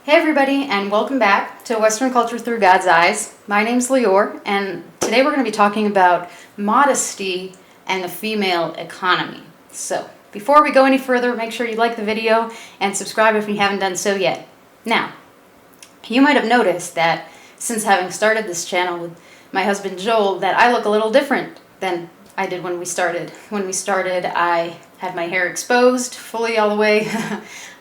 Hey everybody, and welcome back to Western Culture Through God's Eyes. My name's Lior, and today we're going to be talking about modesty and the female economy. So, before we go any further, make sure you like the video and subscribe if you haven't done so yet. Now, you might have noticed that since having started this channel with my husband Joel, that I look a little different than I did when we started. When we started, I had my hair exposed fully all the way.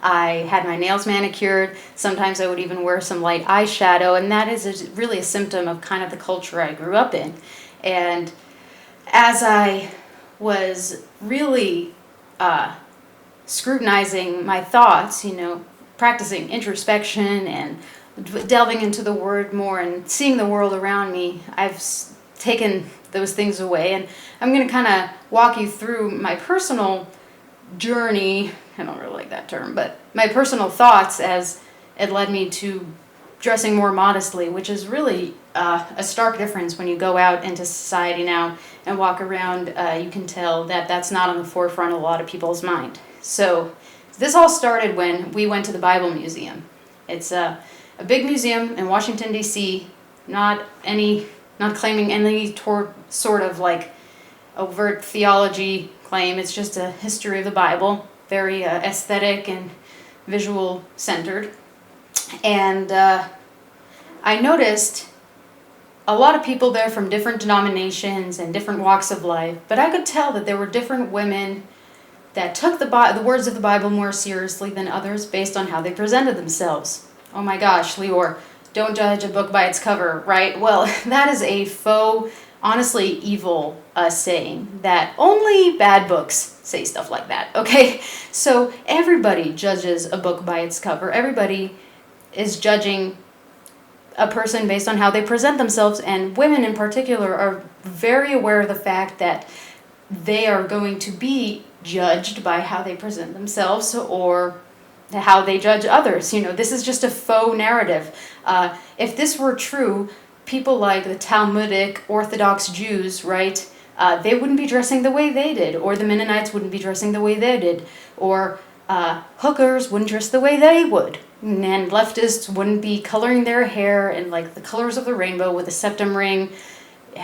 I had my nails manicured. Sometimes I would even wear some light eyeshadow, and that is really a symptom of kind of the culture I grew up in. And as I was really scrutinizing my thoughts, practicing introspection and delving into the Word more and seeing the world around me, I've taken those things away, and I'm going to kind of walk you through my personal journey. I don't really like that term, but my personal thoughts as it led me to dressing more modestly, which is really a stark difference when you go out into society now and walk around. You can tell that that's not on the forefront of a lot of people's mind. So this all started when we went to the Bible Museum. It's a big museum in Washington, D.C., not claiming any sort of like overt theology claim. It's just a history of the Bible, very aesthetic and visual centered. And I noticed a lot of people there from different denominations and different walks of life, but I could tell that there were different women that took the words of the Bible more seriously than others based on how they presented themselves. Oh my gosh, Lior, don't judge a book by its cover, right? Well, that is a faux, honestly evil saying that only bad books say stuff like that, okay? So everybody judges a book by its cover. Everybody is judging a person based on how they present themselves, and women in particular are very aware of the fact that they are going to be judged by how they present themselves or how they judge others. This is just a faux narrative. If this were true, people like the Talmudic Orthodox Jews, right, they wouldn't be dressing the way they did, or the Mennonites wouldn't be dressing the way they did, or hookers wouldn't dress the way they would, and leftists wouldn't be coloring their hair in like the colors of the rainbow with a septum ring,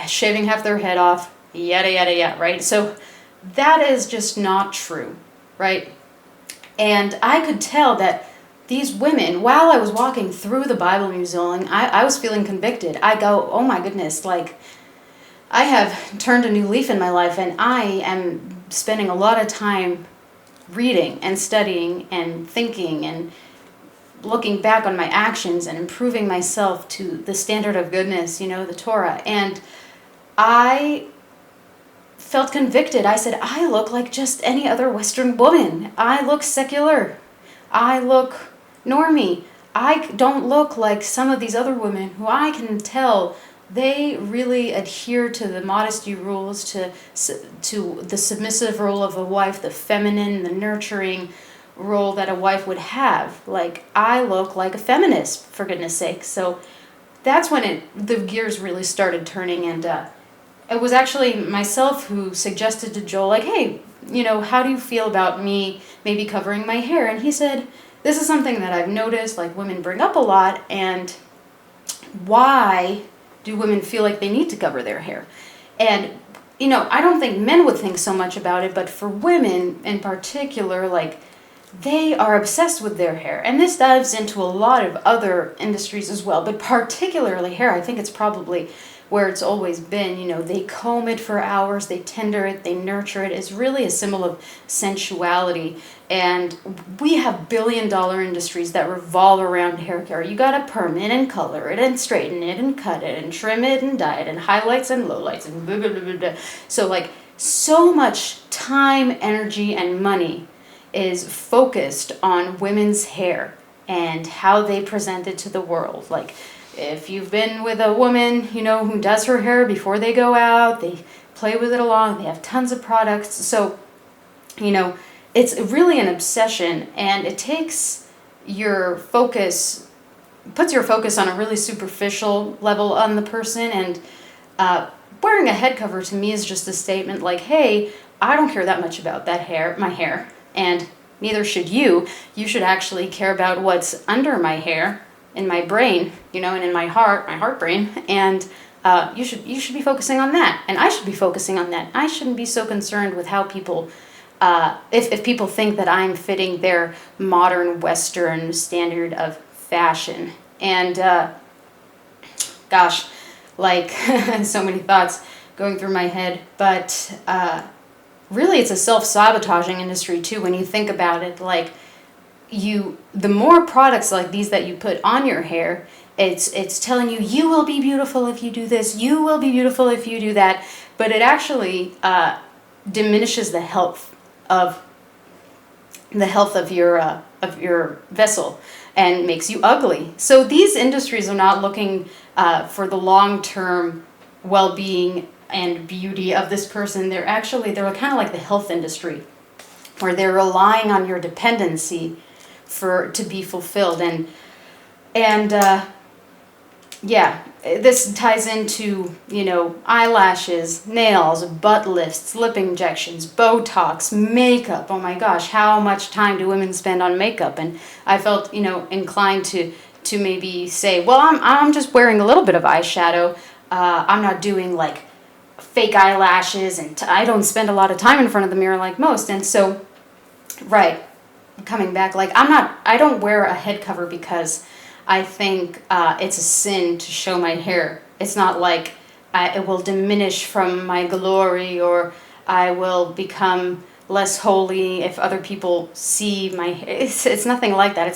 shaving half their head off, yada yada yada, right? So that is just not true, right? And I could tell that these women, while I was walking through the Bible Museum, I was feeling convicted. I go, oh my goodness, like, I have turned a new leaf in my life, and I am spending a lot of time reading and studying and thinking and looking back on my actions and improving myself to the standard of goodness, the Torah. And I felt convicted. I said, I look like just any other Western woman. I look secular. I look normie. I don't look like some of these other women who I can tell they really adhere to the modesty rules, to the submissive role of a wife, the feminine, the nurturing role that a wife would have. Like, I look like a feminist, for goodness sake. So that's when the gears really started turning, and it was actually myself who suggested to Joel, like, hey, how do you feel about me maybe covering my hair? And he said, this is something that I've noticed, like, women bring up a lot, and why do women feel like they need to cover their hair? And, I don't think men would think so much about it, but for women in particular, like, they are obsessed with their hair. And this dives into a lot of other industries as well, but particularly hair. I think it's probably where it's always been. They comb it for hours, they tender it, they nurture it. It's really a symbol of sensuality. And we have billion-dollar industries that revolve around hair care. You gotta perm it and color it and straighten it and cut it and trim it and dye it and highlights and lowlights and blah, blah, blah, blah, blah. So like, so much time, energy, and money is focused on women's hair and how they present it to the world. Like, if you've been with a woman, who does her hair before they go out, they play with it along, they have tons of products. So, it's really an obsession, and it takes your focus, puts your focus on a really superficial level on the person. And wearing a head cover to me is just a statement like, hey, I don't care that much about my hair, and Neither should you. You should actually care about what's under my hair, in my brain, and in my heart brain, and you should be focusing on that, and I should be focusing on that. I shouldn't be so concerned with how people, if people think that I'm fitting their modern Western standard of fashion. And gosh, like so many thoughts going through my head, but really it's a self-sabotaging industry too when you think about it. Like, the more products like these that you put on your hair, it's telling you, you will be beautiful if you do this, you will be beautiful if you do that, but it actually diminishes the health of your vessel and makes you ugly. So these industries are not looking for the long-term well-being and beauty of this person. They're kind of like the health industry, where they're relying on your dependency to be fulfilled. And yeah, this ties into, eyelashes, nails, butt lifts, lip injections, Botox, makeup. Oh my gosh, how much time do women spend on makeup? And I felt, inclined to maybe say, well, I'm just wearing a little bit of eyeshadow. I'm not doing like fake eyelashes, and I don't spend a lot of time in front of the mirror like most. And so, right, coming back, like I don't wear a head cover because I think it's a sin to show my hair. It's not like it will diminish from my glory, or I will become less holy if other people see my hair. It's nothing like that.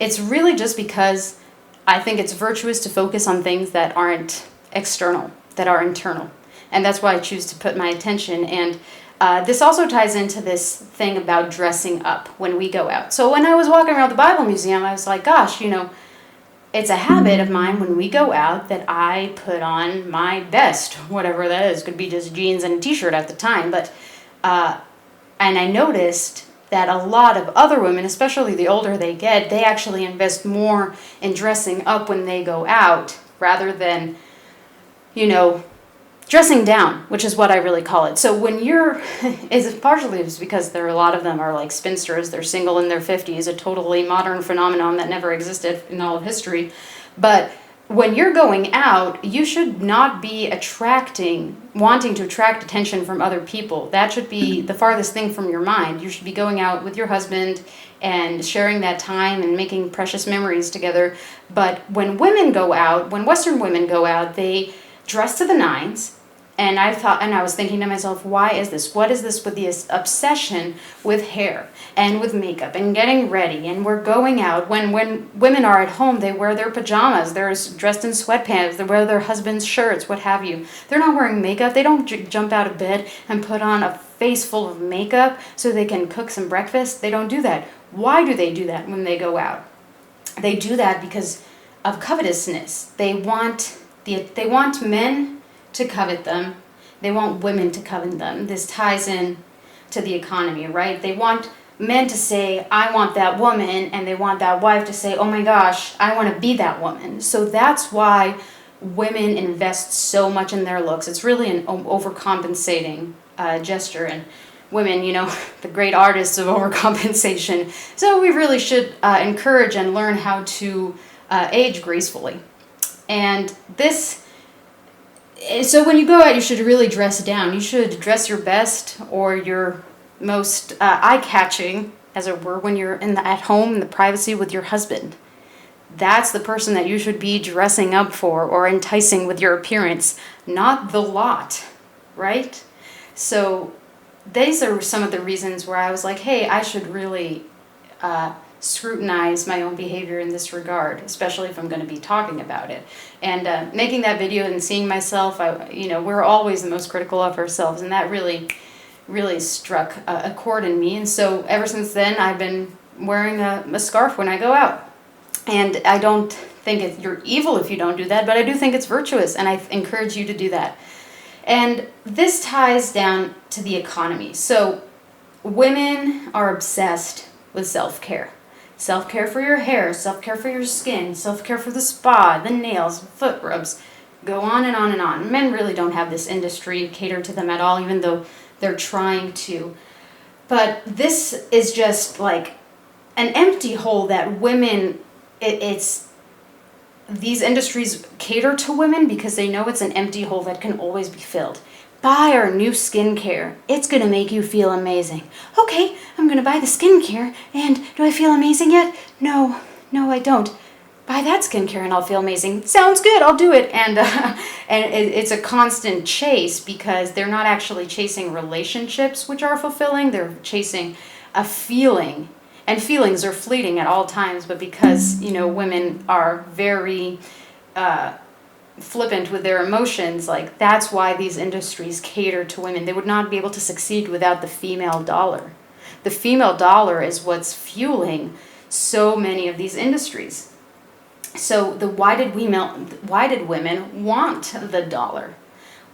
It's really just because I think it's virtuous to focus on things that aren't external, that are internal. And that's why I choose to put my attention. And this also ties into this thing about dressing up when we go out. So when I was walking around the Bible Museum, I was like, gosh, it's a habit of mine when we go out that I put on my best, whatever that is. Could be just jeans and a t-shirt at the time. But and I noticed that a lot of other women, especially the older they get, they actually invest more in dressing up when they go out rather than, dressing down, which is what I really call it. So when it's partially because a lot of them are like spinsters, they're single in their 50s, a totally modern phenomenon that never existed in all of history. But when you're going out, you should not be wanting to attract attention from other people. That should be the farthest thing from your mind. You should be going out with your husband and sharing that time and making precious memories together. But when Western women go out, they dress to the nines. And I was thinking to myself, why is this? What is this with this obsession with hair and with makeup and getting ready? And we're going out. When women are at home, they wear their pajamas. They're dressed in sweatpants. They wear their husband's shirts, what have you. They're not wearing makeup. They don't jump out of bed and put on a face full of makeup so they can cook some breakfast. They don't do that. Why do they do that when they go out? They do that because of covetousness. They want men to covet them. They want women to covet them. This ties in to the economy, right? They want men to say, I want that woman, and they want that wife to say, oh my gosh, I want to be that woman. So that's why women invest so much in their looks. It's really an overcompensating gesture, and women, the great artists of overcompensation. So we really should encourage and learn how to age gracefully. And so when you go out, you should really dress down. You should dress your best or your most eye-catching, as it were, when you're at home in the privacy with your husband. That's the person that you should be dressing up for or enticing with your appearance, not the lot, right? So these are some of the reasons where I was like, hey, I should really scrutinize my own behavior in this regard, especially if I'm going to be talking about it. And making that video and seeing myself, we're always the most critical of ourselves, and that really, really struck a chord in me. And so ever since then, I've been wearing a scarf when I go out. And I don't think you're evil if you don't do that, but I do think it's virtuous, and I encourage you to do that. And this ties down to the economy. So women are obsessed with self-care. Self-care for your hair, self-care for your skin, self-care for the spa, the nails, foot rubs, go on and on and on. Men really don't have this industry catered to them at all, even though they're trying to But this is just like an empty hole that women, it's these industries cater to women because they know it's an empty hole that can always be filled. Buy our new skincare. It's going to make you feel amazing. Okay, I'm going to buy the skincare, and do I feel amazing yet? No, I don't. Buy that skincare and I'll feel amazing. Sounds good, I'll do it. And it's a constant chase because they're not actually chasing relationships which are fulfilling. They're chasing a feeling. And feelings are fleeting at all times, but because, women are very flippant with their emotions, like that's why these industries cater to women. They would not be able to succeed without the female dollar. The female dollar is what's fueling so many of these industries. So why did women want the dollar?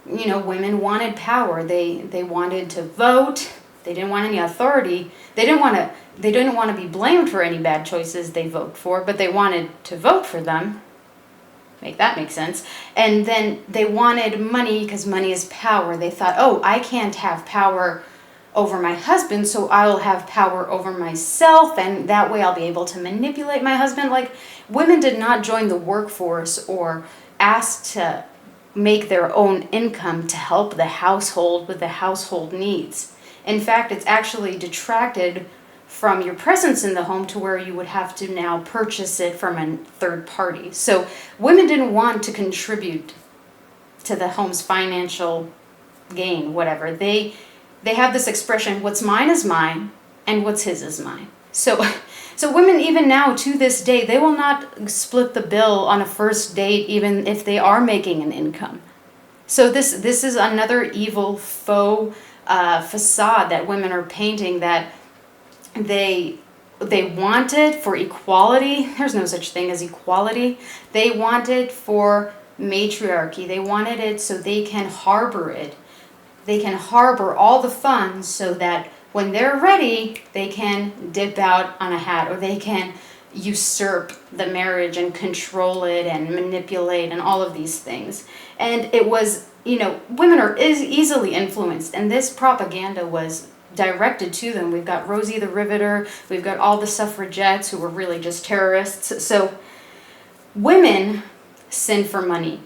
Women wanted power. They wanted to vote. They didn't want any authority. They didn't want to be blamed for any bad choices they vote for, but they wanted to vote for them. Make that make sense. And then they wanted money because money is power. They thought, oh, I can't have power over my husband, so I'll have power over myself, and that way I'll be able to manipulate my husband. Like, women did not join the workforce or ask to make their own income to help the household with the household needs. In fact, it's actually detracted from your presence in the home to where you would have to now purchase it from a third party. So women didn't want to contribute to the home's financial gain, whatever. They have this expression, what's mine is mine, and what's his is mine. So women, even now, to this day, they will not split the bill on a first date, even if they are making an income. So this is another evil faux facade that women are painting, that they wanted for equality. There's no such thing as equality. They wanted for matriarchy. They wanted it so they can harbor it. They can harbor all the funds so that when they're ready, they can dip out on a hat, or they can usurp the marriage and control it and manipulate and all of these things. And it was, women are easily influenced, and this propaganda was directed to them. We've got Rosie the Riveter, we've got all the suffragettes who were really just terrorists. So women sin for money,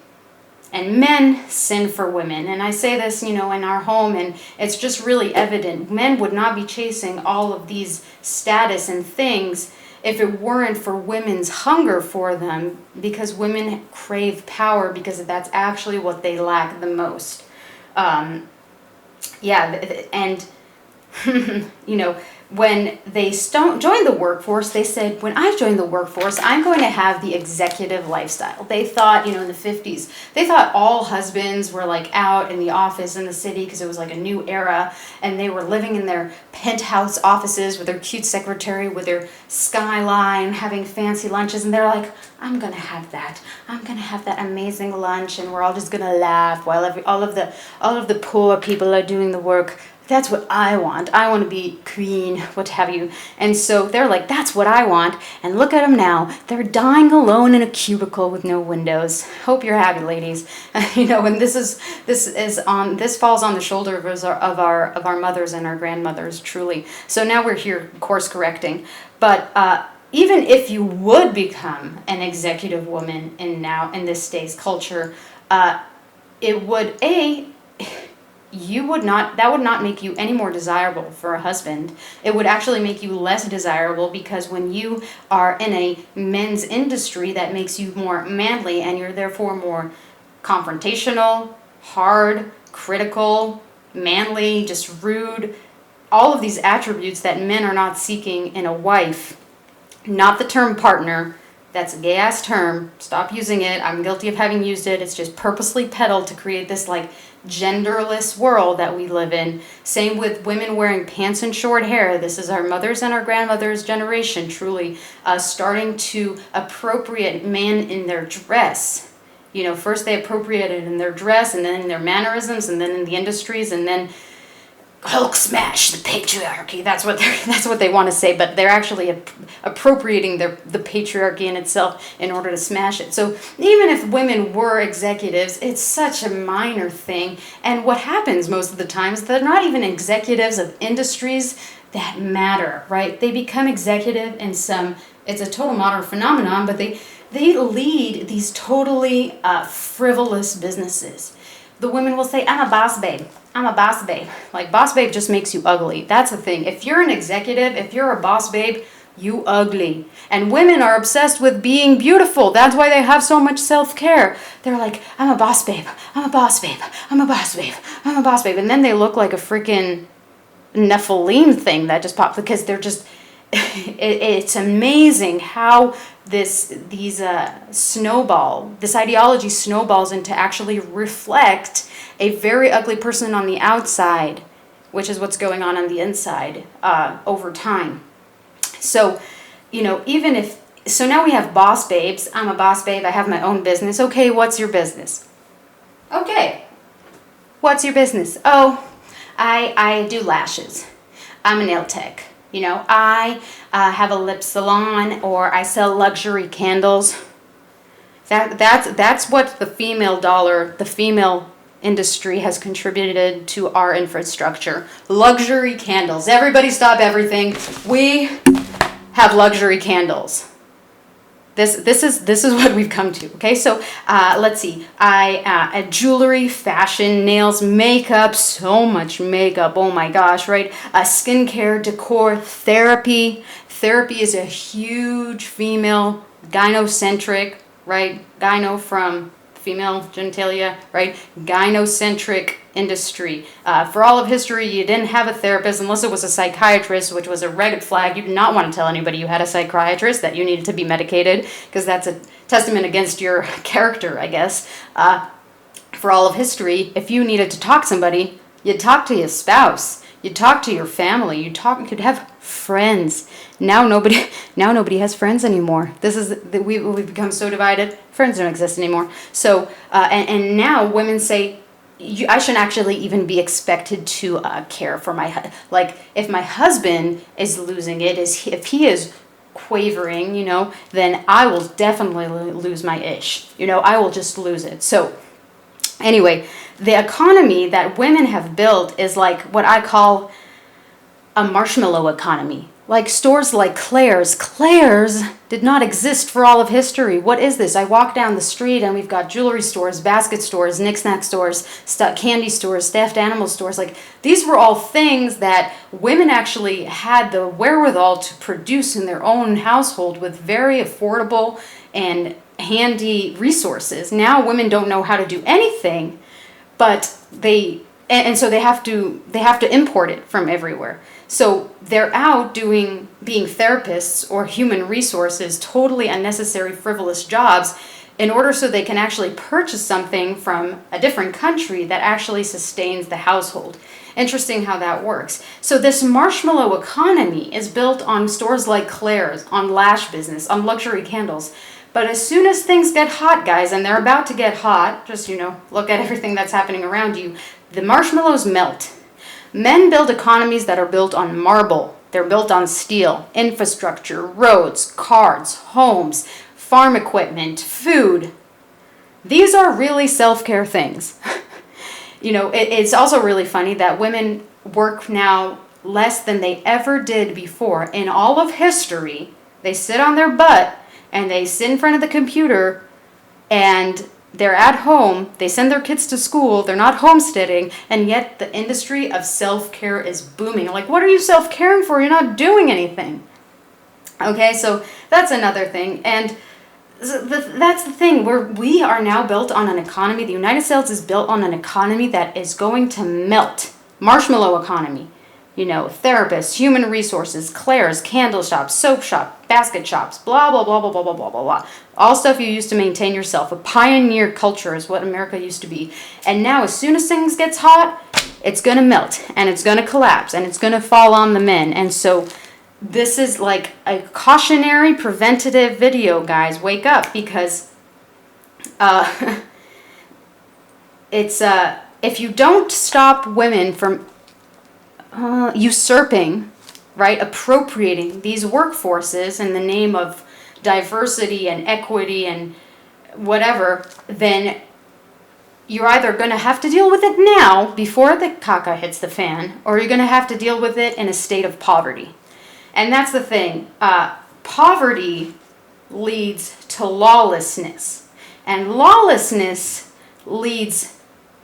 and men sin for women. And I say this, in our home, and it's just really evident. Men would not be chasing all of these status and things if it weren't for women's hunger for them, because women crave power because that's actually what they lack the most. And when they joined the workforce, they said, when I join the workforce, I'm going to have the executive lifestyle. They thought, in the 50s, they thought all husbands were like out in the office in the city because it was like a new era, and they were living in their penthouse offices with their cute secretary, with their skyline, having fancy lunches, and they're like, I'm going to have that. I'm going to have that amazing lunch, and we're all just going to laugh while all of the poor people are doing the work. That's what I want. I want to be queen, what have you. And so they're like, that's what I want. And look at them now. They're dying alone in a cubicle with no windows. Hope you're happy, ladies. And this falls on the shoulder of our mothers and our grandmothers, truly. So now we're here course correcting. But even if you would become an executive woman in this day's culture, it would that would not make you any more desirable for a husband. It would actually make you less desirable, because when you are in a men's industry, that makes you more manly, and you're therefore more confrontational, hard, critical, manly, just rude. All of these attributes that men are not seeking in a wife. Not the term partner. That's a gay-ass term. Stop using it. I'm guilty of having used it. It's just purposely peddled to create this genderless world that we live in. Same with women wearing pants and short hair. This is our mothers and our grandmothers' generation, truly, starting to appropriate men in their dress. First they appropriated in their dress, and then in their mannerisms, and then in the industries, and then Hulk smash the patriarchy. That's what they want to say, but they're actually appropriating the patriarchy in itself in order to smash it. So even if women were executives, it's such a minor thing. And what happens most of the time is they're not even executives of industries that matter, right? They become executive in some. It's a total modern phenomenon, but they lead these totally frivolous businesses. The women will say, I'm a boss babe. I'm a boss babe. Like, boss babe just makes you ugly. That's the thing. If you're an executive, if you're a boss babe, you ugly. And women are obsessed with being beautiful. That's why they have so much self-care. They're like, I'm a boss babe. I'm a boss babe. I'm a boss babe. I'm a boss babe. And then they look like a freaking Nephilim thing that just popped, because they're just... It's amazing how this ideology snowballs into actually reflect a very ugly person on the outside, which is what's going on the inside over time. So, so now we have boss babes. I'm a boss babe. I have my own business. Okay, what's your business? Okay, what's your business? Oh, I do lashes. I'm a nail tech. I have a lip salon, or I sell luxury candles. That's what the female industry has contributed to our infrastructure. Luxury candles. Everybody stop everything. We have luxury candles. This is what we've come to. Okay, so let's see. Jewelry, fashion, nails, makeup, so much makeup. Oh my gosh, right? Skincare, decor, therapy. Therapy is a huge female gynocentric, right? Gyno from female genitalia, right? Gynocentric industry. For all of history, you didn't have a therapist unless it was a psychiatrist, which was a red flag. You did not want to tell anybody you had a psychiatrist, that you needed to be medicated, because that's a testament against your character, I guess. For all of history, if you needed to talk to somebody, you'd talk to your spouse, you'd talk to your family, you could have friends. Now nobody has friends anymore. We've become so divided. Friends don't exist anymore. So and now women say, I shouldn't actually even be expected to care for like, if my husband is losing it, if he is quavering, then I will definitely lose my ish. I will just lose it. So anyway, the economy that women have built is like what I call a marshmallow economy. Like stores like Claire's. Claire's did not exist for all of history. What is this? I walk down the street and we've got jewelry stores, basket stores, knick-snack stores, candy stores, stuffed animal stores. Like, these were all things that women actually had the wherewithal to produce in their own household with very affordable and handy resources. Now women don't know how to do anything, but so they have to import it from everywhere. So they're out being therapists or human resources, totally unnecessary, frivolous jobs, in order so they can actually purchase something from a different country that actually sustains the household. Interesting how that works. So this marshmallow economy is built on stores like Claire's, on lash business, on luxury candles. But as soon as things get hot, guys, and they're about to get hot, just, look at everything that's happening around you, the marshmallows melt. Men build economies that are built on marble. They're built on steel, infrastructure, roads, cars, homes, farm equipment, food. These are really self-care things. It's also really funny that women work now less than they ever did before. In all of history, they sit on their butt and they sit in front of the computer and they're at home, they send their kids to school, they're not homesteading, and yet the industry of self-care is booming. Like, what are you self-caring for? You're not doing anything. Okay, so that's another thing. And that's the thing, we are now built on an economy. The United States is built on an economy that is going to melt. Marshmallow economy. Therapists, human resources, Claire's, candle shops, soap shop, basket shops, blah, blah, blah, blah, blah, blah, blah, blah, blah. All stuff you use to maintain yourself. A pioneer culture is what America used to be. And now, as soon as things gets hot, it's going to melt, and it's going to collapse, and it's going to fall on the men. And so this is like a cautionary preventative video, guys. Wake up, because it's if you don't stop women from usurping, right, appropriating these workforces in the name of diversity and equity and whatever, then you're either going to have to deal with it now before the caca hits the fan, or you're going to have to deal with it in a state of poverty. And that's the thing. Poverty leads to lawlessness, and lawlessness leads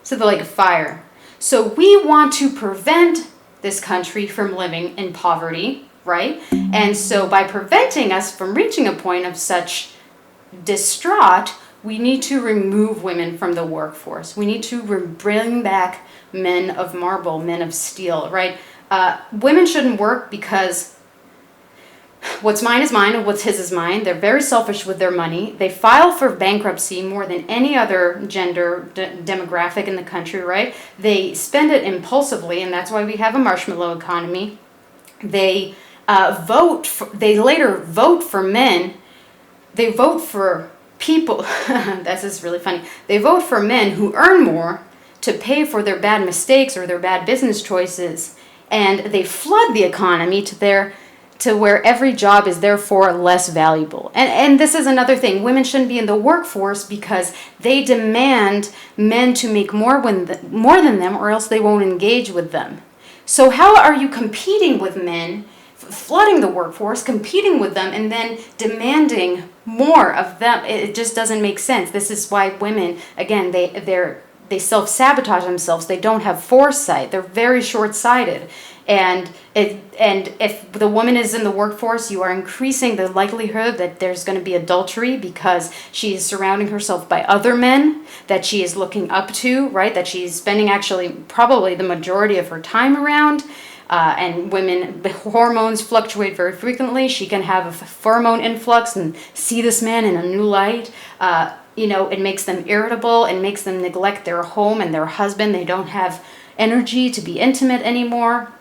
to the lake of fire. So we want to prevent this country from living in poverty, right? And so by preventing us from reaching a point of such distraught, we need to remove women from the workforce. We need to bring back men of marble, men of steel, right? Women shouldn't work because what's mine is mine and what's his is mine. They're very selfish with their money. They file for bankruptcy more than any other gender demographic in the country, right? They spend it impulsively, and that's why we have a marshmallow economy. They they later vote for men. They vote for people. This is really funny. They vote for men who earn more to pay for their bad mistakes or their bad business choices, and they flood the economy to where every job is therefore less valuable. And this is another thing. Women shouldn't be in the workforce because they demand men to make more than them, or else they won't engage with them. So how are you competing with men, flooding the workforce, competing with them, and then demanding more of them? It just doesn't make sense. This is why women, again, they self-sabotage themselves. They don't have foresight. They're very short-sighted. And if the woman is in the workforce, you are increasing the likelihood that there's going to be adultery because she is surrounding herself by other men that she is looking up to, right? That she's spending actually probably the majority of her time around. And women, the hormones fluctuate very frequently. She can have a pheromone influx and see this man in a new light. It makes them irritable. It makes them neglect their home and their husband. They don't have energy to be intimate anymore.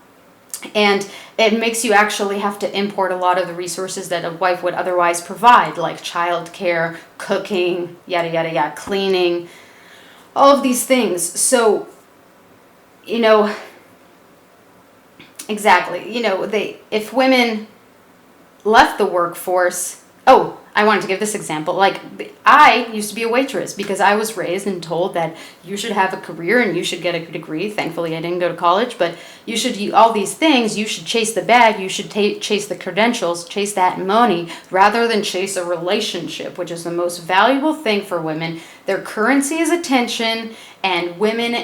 And it makes you actually have to import a lot of the resources that a wife would otherwise provide, like childcare, cooking, yada, yada, yada, cleaning, all of these things. So, exactly, if women left the workforce, I wanted to give this example. Like, I used to be a waitress because I was raised and told that you should have a career and you should get a degree. Thankfully, I didn't go to college, but you should do all these things. You should chase the bag. You should chase the credentials, chase that money, rather than chase a relationship, which is the most valuable thing for women. Their currency is attention, and women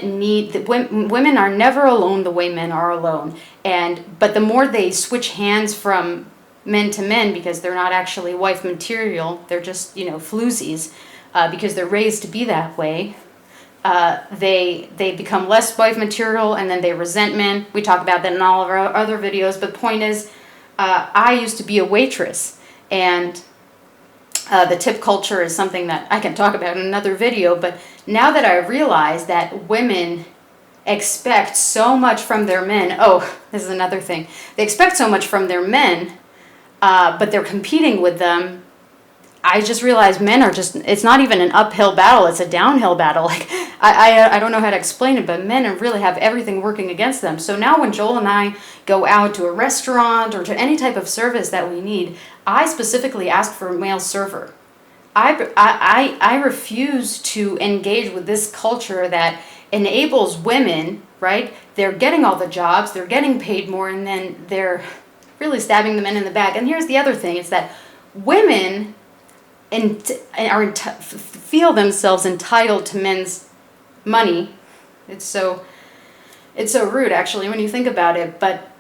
are never alone the way men are alone. But the more they switch hands from men to men, because they're not actually wife material, they're just floozies, because they're raised to be that way, they become less wife material, and then they resent men. We talk about that in all of our other videos, but the point is, I used to be a waitress, and the tip culture is something that I can talk about in another video. But now that I realize that women expect so much from their men, this is another thing, they expect so much from their men, but they're competing with them. I just realized men are it's not even an uphill battle, it's a downhill battle. Like, I don't know how to explain it, but men really have everything working against them. So now when Joel and I go out to a restaurant or to any type of service that we need, I specifically ask for a male server. I refuse to engage with this culture that enables women, right? They're getting all the jobs, they're getting paid more, and then they're really stabbing the men in the back. And here's the other thing, is that women feel themselves entitled to men's money. It's so rude, actually, when you think about it. But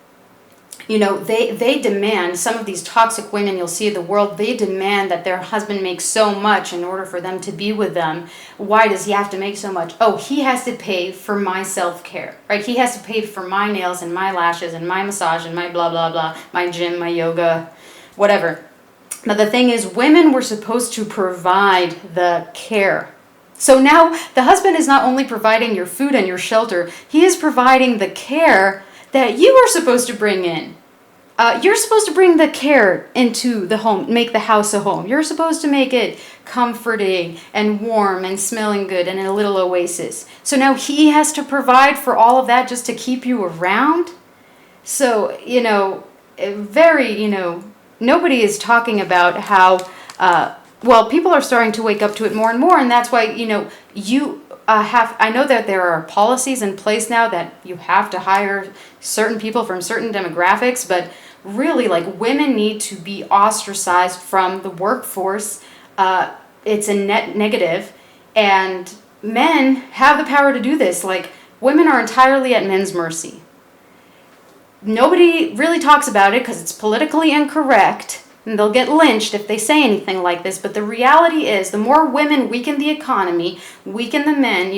they demand, some of these toxic women you'll see in the world, they demand that their husband makes so much in order for them to be with them. Why does he have to make so much? He has to pay for my self-care, right? He has to pay for my nails and my lashes and my massage and my blah, blah, blah, my gym, my yoga, whatever. But the thing is, women were supposed to provide the care. So now the husband is not only providing your food and your shelter, he is providing the care that you are supposed to bring in. You're supposed to bring the care into the home, make the house a home. You're supposed to make it comforting and warm and smelling good and a little oasis. So now he has to provide for all of that just to keep you around? So, very, nobody is talking about how, well, people are starting to wake up to it more and more, and that's why, I know that there are policies in place now that you have to hire certain people from certain demographics, but really, like, women need to be ostracized from the workforce. It's a net negative, and men have the power to do this. Like, women are entirely at men's mercy. Nobody really talks about it because it's politically incorrect, and they'll get lynched if they say anything like this. But the reality is, the more women weaken the economy, weaken the men,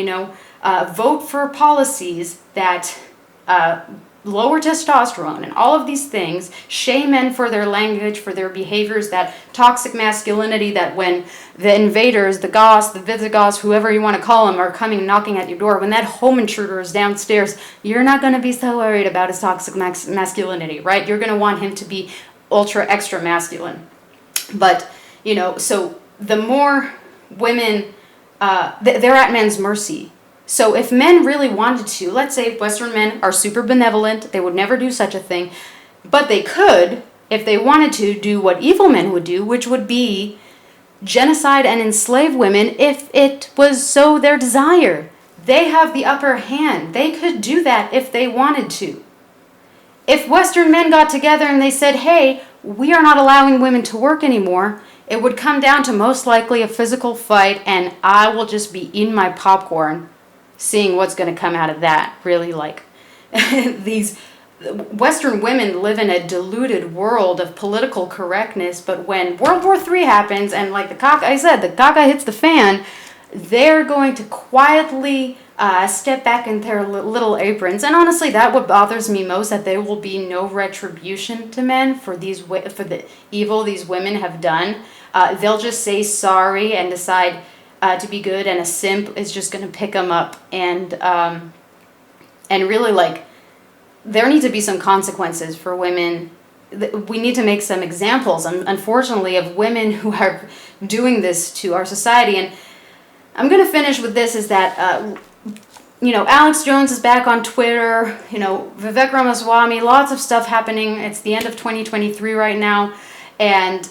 vote for policies that lower testosterone and all of these things, shame men for their language, for their behaviors, that toxic masculinity, that when the invaders, the Goths, the Visigoths, whoever you want to call them, are coming knocking at your door, when that home intruder is downstairs, you're not going to be so worried about his toxic masculinity, right? You're going to want him to be ultra extra masculine. But, so the more women, they're at men's mercy. So if men really wanted to, let's say Western men are super benevolent, they would never do such a thing, but they could, if they wanted to, do what evil men would do, which would be genocide and enslave women if it was so their desire. They have the upper hand. They could do that if they wanted to. If Western men got together and they said, hey, we are not allowing women to work anymore, it would come down to most likely a physical fight, and I will just be eating my popcorn, seeing what's going to come out of that. Really, like, these Western women live in a diluted world of political correctness, but when World War III happens and, like the caca hits the fan, they're going to quietly step back in their little aprons. And honestly, that what bothers me most, that there will be no retribution to men for the evil these women have done. They'll just say sorry and decide to be good, and a simp is just going to pick them up, and really, like, there need to be some consequences for women. We need to make some examples, unfortunately, of women who are doing this to our society. And I'm going to finish with this, is that Alex Jones is back on Twitter, Vivek Ramaswamy, lots of stuff happening. It's the end of 2023 right now, and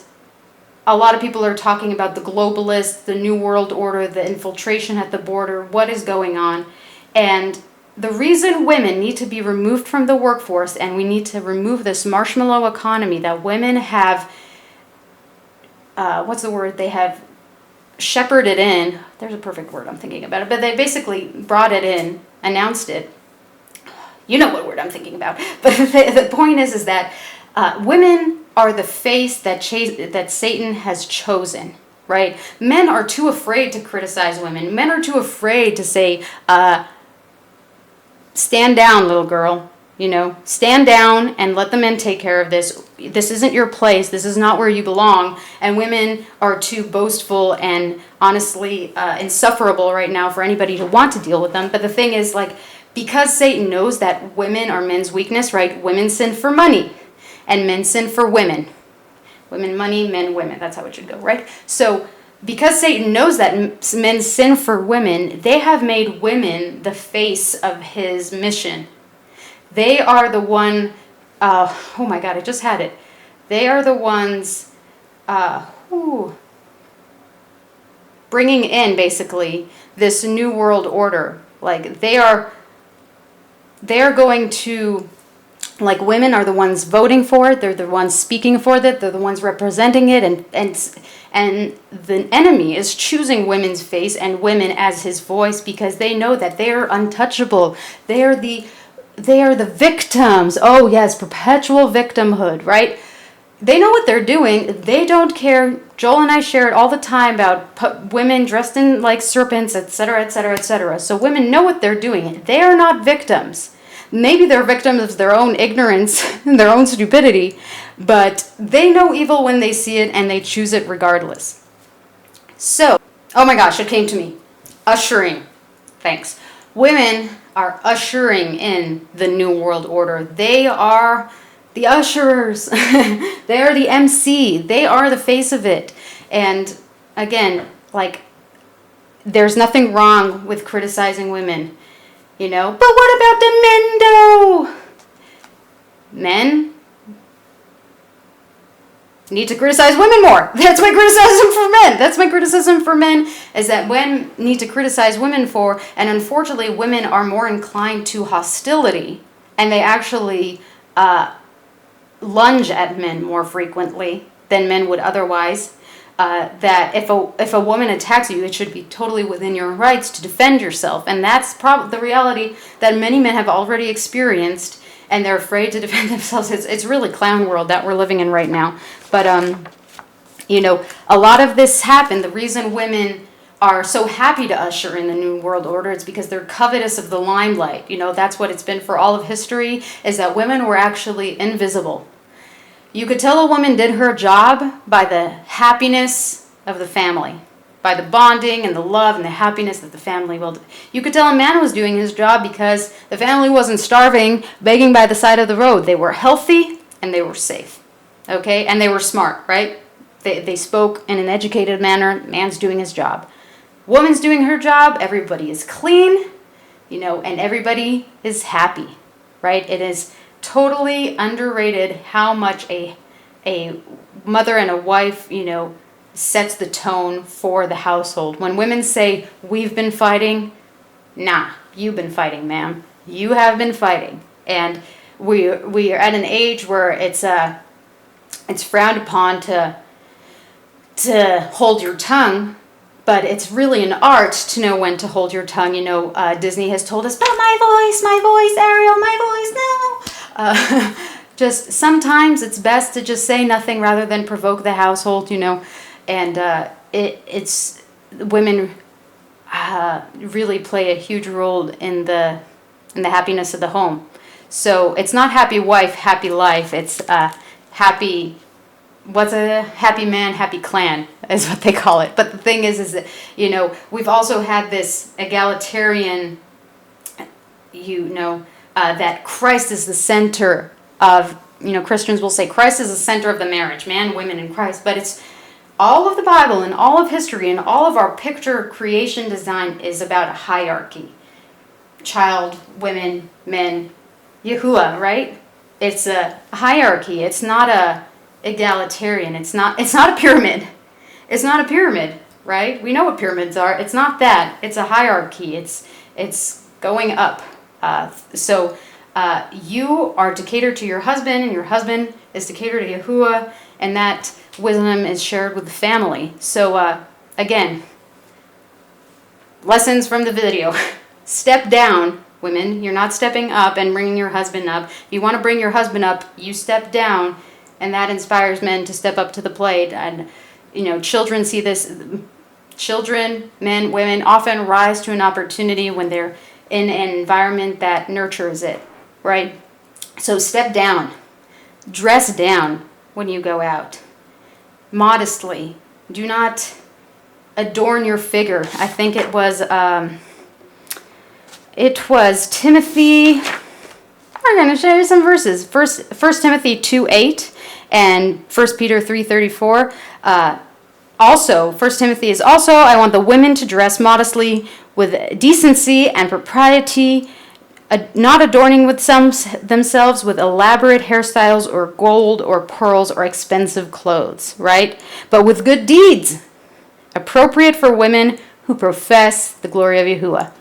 a lot of people are talking about the globalists, the New World Order, the infiltration at the border, what is going on. And the reason women need to be removed from the workforce, and we need to remove this marshmallow economy that women have, they have shepherded in. There's a perfect word I'm thinking about it, but they basically brought it in, announced it. You know what word I'm thinking about. But the point is that women are the face that Satan has chosen, right? Men are too afraid to criticize women. Men are too afraid to say, stand down, little girl. Stand down and let the men take care of this. This isn't your place. This is not where you belong. And women are too boastful and honestly insufferable right now for anybody to want to deal with them. But the thing is, like, because Satan knows that women are men's weakness, right? Women sin for money, and men sin for women. Women, money, men, women. That's how it should go, right? So because Satan knows that men sin for women, they have made women the face of his mission. They are the one, oh my God, I just had it. They are the ones bringing in, basically, this new world order. Like, they are going to, like, women are the ones voting for it. They're the ones speaking for it. They're the ones representing it. And the enemy is choosing women's face and women as his voice because they know that they are untouchable. They are the victims. Oh yes, perpetual victimhood, right? They know what they're doing. They don't care. Joel and I share it all the time about women dressed in like serpents, etc., etc., etc. So women know what they're doing. They are not victims. Maybe they're victims of their own ignorance and their own stupidity, but they know evil when they see it, and they choose it regardless. So, oh my gosh, it came to me. Ushering. Thanks. Women are ushering in the New World Order. They are the usherers. They are the MC. They are the face of it. And again, like, there's nothing wrong with criticizing women, But what about the men, though? Men need to criticize women more. That's my criticism for men. That's my criticism for men, is that men need to criticize women for, and unfortunately women are more inclined to hostility, and they actually lunge at men more frequently than men would otherwise. That if a woman attacks you, it should be totally within your rights to defend yourself, and that's the reality that many men have already experienced, and they're afraid to defend themselves. It's really clown world that we're living in right now. But a lot of this happened. The reason women are so happy to usher in the new world order, it's because they're covetous of the limelight. That's what it's been for all of history, is that women were actually invisible. You could tell a woman did her job by the happiness of the family, by the bonding and the love and the happiness that the family will. You could tell a man was doing his job because the family wasn't starving, begging by the side of the road. They were healthy and they were safe, okay? And they were smart, right? They spoke in an educated manner. Man's doing his job. Woman's doing her job. Everybody is clean, and everybody is happy, right? It is totally underrated how much a mother and a wife, sets the tone for the household. When women say, "We've been fighting," nah, you've been fighting, ma'am. You have been fighting. And we are at an age where it's frowned upon to hold your tongue, but it's really an art to know when to hold your tongue. Disney has told us, "But my voice, Ariel, my voice, no." Just sometimes it's best to just say nothing rather than provoke the household, and it's women really play a huge role in the happiness of the home. So it's not happy wife, happy life. It's happy. What's a happy man, happy clan is what they call it. But the thing is that we've also had this egalitarian, that Christ is the center of, Christians will say Christ is the center of the marriage, man, women, and Christ. But it's all of the Bible and all of history and all of our picture creation design is about a hierarchy. Child, women, men, Yahuwah, right? It's a hierarchy. It's not a egalitarian. It's not a pyramid. It's not a pyramid, right? We know what pyramids are. It's not that. It's a hierarchy. It's going up. So you are to cater to your husband, and your husband is to cater to Yahuwah, and that wisdom is shared with the family. So again, lessons from the video. Step down, women. You're not stepping up and bringing your husband up. If you want to bring your husband up, you step down, and that inspires men to step up to the plate. And children see this. Children, men, women often rise to an opportunity when they're in an environment that nurtures it, right? So step down. Dress down when you go out. Modestly. Do not adorn your figure. I think it was Timothy. We're going to show you some verses. First Timothy 2:8 and 1 Peter 3:34. Also, 1 Timothy is also, I want the women to dress modestly with decency and propriety, not adorning with themselves with elaborate hairstyles or gold or pearls or expensive clothes, right? But with good deeds, appropriate for women who profess the glory of Yahuwah.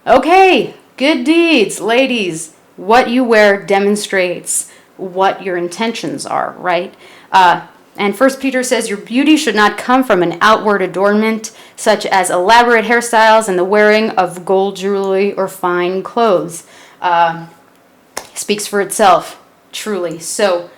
Okay, good deeds, ladies. What you wear demonstrates what your intentions are, right? And 1 Peter says, your beauty should not come from an outward adornment, such as elaborate hairstyles and the wearing of gold jewelry or fine clothes. Speaks for itself, truly. So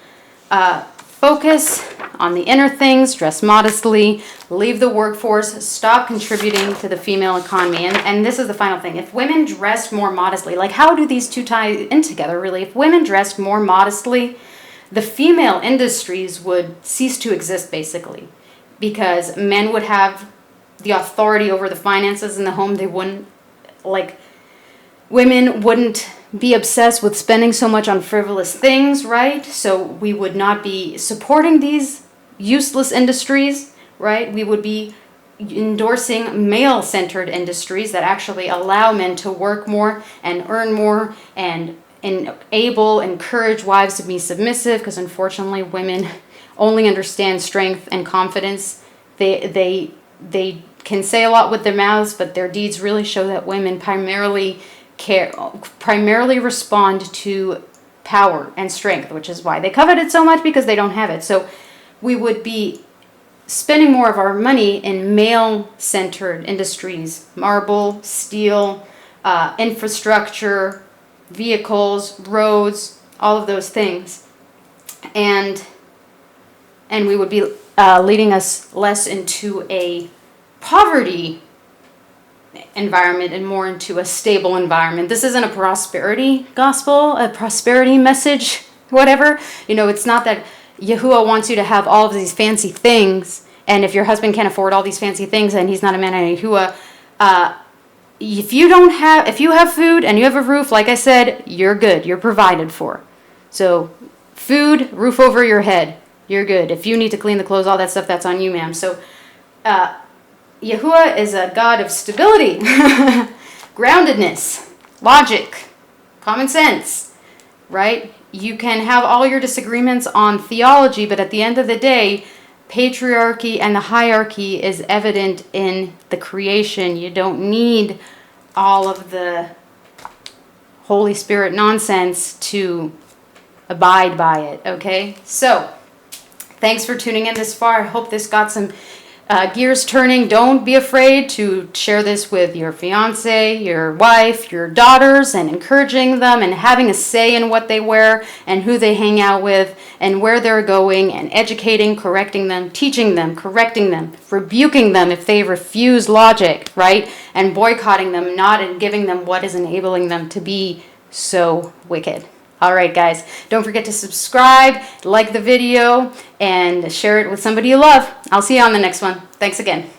focus on the inner things, dress modestly, leave the workforce, stop contributing to the female economy. And this is the final thing. If women dressed more modestly, like how do these two tie in together, really? If women dressed more modestly, the female industries would cease to exist, basically, because men would have the authority over the finances in the home. They wouldn't, women wouldn't be obsessed with spending so much on frivolous things, right? So we would not be supporting these useless industries, right? We would be endorsing male-centered industries that actually allow men to work more and earn more and encourage wives to be submissive, because unfortunately women only understand strength and confidence. They can say a lot with their mouths, but their deeds really show that women primarily respond to power and strength, which is why they covet it so much, because they don't have it. So we would be spending more of our money in male-centered industries: marble, steel, infrastructure, vehicles, roads, all of those things, and we would be leading us less into a poverty environment and more into a stable environment. This isn't a prosperity gospel, a prosperity message, whatever. It's not that Yahuwah wants you to have all of these fancy things, and if your husband can't afford all these fancy things, then he's not a man of Yahuwah. If you have food and you have a roof, like I said, you're good. You're provided for. So food, roof over your head, you're good. If you need to clean the clothes, all that stuff, that's on you, ma'am. So Yahuwah is a God of stability, groundedness, logic, common sense, right? You can have all your disagreements on theology, but at the end of the day, patriarchy and the hierarchy is evident in the creation. You don't need all of the Holy Spirit nonsense to abide by it, okay? So, thanks for tuning in this far. I hope this got some gears turning. Don't be afraid to share this with your fiance, your wife, your daughters, and encouraging them and having a say in what they wear and who they hang out with and where they're going, and educating, correcting them, teaching them, correcting them, rebuking them if they refuse logic, right? And boycotting them, not and giving them what is enabling them to be so wicked. All right, guys, don't forget to subscribe, like the video, and share it with somebody you love. I'll see you on the next one. Thanks again.